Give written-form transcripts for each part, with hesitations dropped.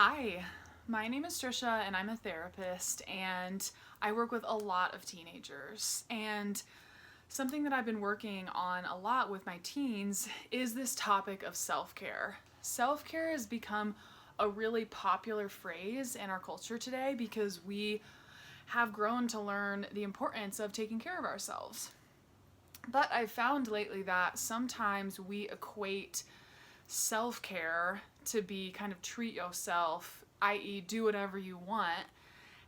Hi, my name is Tricia and I'm a therapist and I work with a lot of teenagers. And something that I've been working on a lot with my teens is this topic of self-care. Self-care has become a really popular phrase in our culture today because we have grown to learn the importance of taking care of ourselves. But I've found lately that sometimes we equate self-care to be kind of treat yourself, i.e. do whatever you want.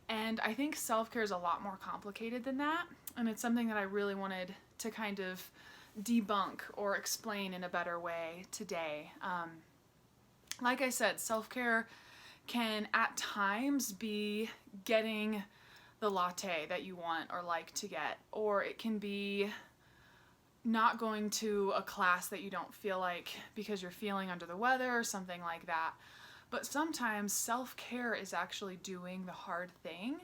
And I think self-care is a lot more complicated than that. And it's something that I really wanted to kind of debunk or explain in a better way today. Like I said, self-care can at times be getting the latte that you want or like to get, or it can be not going to a class that you don't feel like because you're feeling under the weather or something like that. But sometimes self-care is actually doing the hard thing,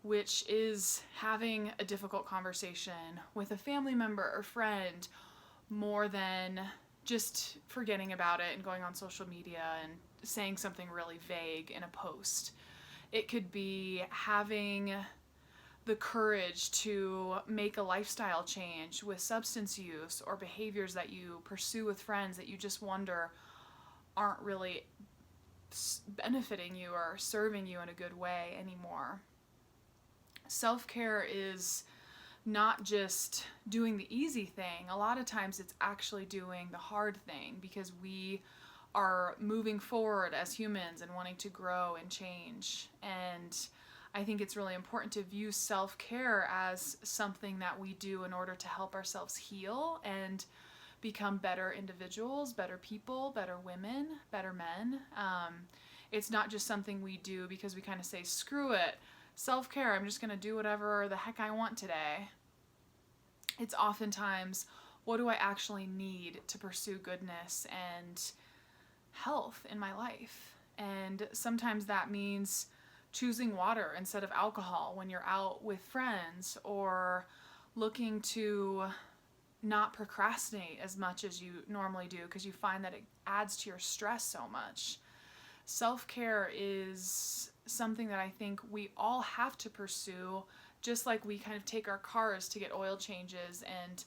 which is having a difficult conversation with a family member or friend more than just forgetting about it and going on social media and saying something really vague in a post. It could be having the courage to make a lifestyle change with substance use or behaviors that you pursue with friends that you just wonder aren't really benefiting you or serving you in a good way anymore. Self-care is not just doing the easy thing. A lot of times it's actually doing the hard thing because we are moving forward as humans and wanting to grow and change. And I think it's really important to view self-care as something that we do in order to help ourselves heal and become better individuals, better people, better women, better men. It's not just something we do because we kind of say, screw it, self-care, I'm just going to do whatever the heck I want today. It's oftentimes, what do I actually need to pursue goodness and health in my life? And sometimes that means choosing water instead of alcohol when you're out with friends, or looking to not procrastinate as much as you normally do because you find that it adds to your stress so much. Self-care is something that I think we all have to pursue, just like we kind of take our cars to get oil changes and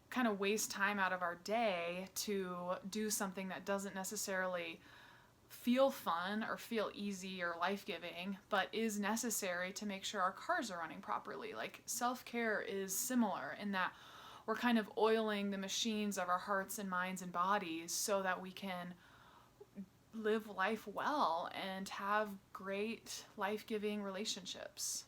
kind of waste time out of our day to do something that doesn't necessarily feel fun or feel easy or life-giving, but is necessary to make sure our cars are running properly. Like, self-care is similar in that we're kind of oiling the machines of our hearts and minds and bodies so that we can live life well and have great life-giving relationships.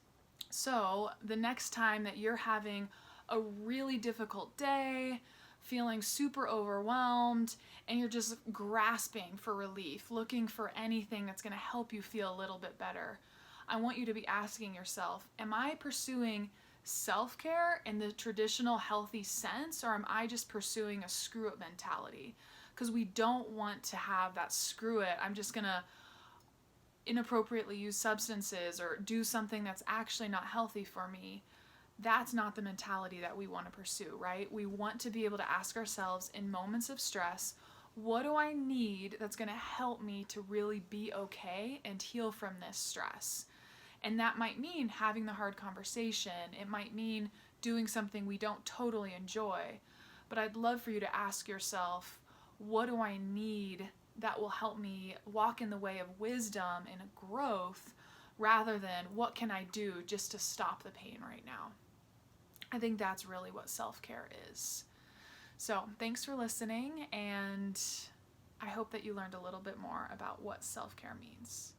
So the next time that you're having a really difficult day, feeling super overwhelmed, and you're just grasping for relief, looking for anything that's going to help you feel a little bit better, I want you to be asking yourself, am I pursuing self-care in the traditional healthy sense, or am I just pursuing a screw-it mentality? Because we don't want to have that screw it, I'm just going to inappropriately use substances or do something that's actually not healthy for me. That's not the mentality that we want to pursue, right? We want to be able to ask ourselves in moments of stress, what do I need that's going to help me to really be okay and heal from this stress? And that might mean having the hard conversation. It might mean doing something we don't totally enjoy. But I'd love for you to ask yourself, what do I need that will help me walk in the way of wisdom and growth, rather than what can I do just to stop the pain right now? I think that's really what self-care is. So thanks for listening, and I hope that you learned a little bit more about what self-care means.